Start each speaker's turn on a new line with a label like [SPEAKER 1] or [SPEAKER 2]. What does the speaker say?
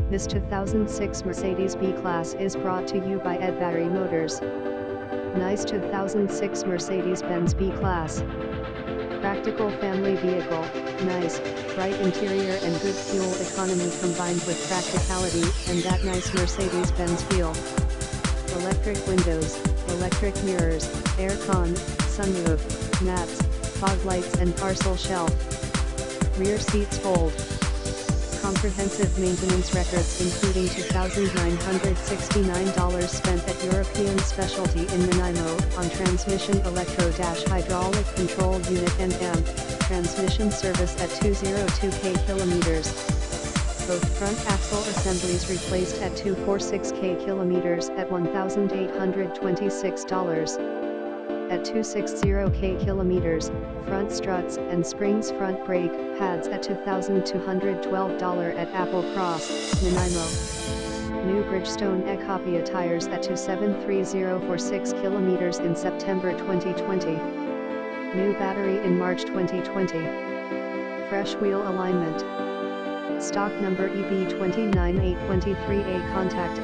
[SPEAKER 1] This 2006 Mercedes B-Class is brought to you by Eddbarry Motors. Nice 2006 Mercedes-Benz B-Class. Practical family vehicle, nice, bright interior and good fuel economy combined with practicality and that nice Mercedes-Benz feel. Electric windows, electric mirrors, aircon, sunroof, mats, fog lights and parcel shelf. Rear seats fold. Comprehensive maintenance records including $2,969 spent at European Specialty in Nanaimo on transmission electro-hydraulic control unit and amp, transmission service at 202 kilometers. Both front axle assemblies replaced at 246 kilometers at $1,826. At 260 kilometers, front struts and springs front brake pads at $2,212 at Apple Cross, Nanaimo. New Bridgestone Ecopia tires at 27346 kilometers in September 2020. New battery in March 2020. Fresh wheel alignment. Stock number EB29823A. Contact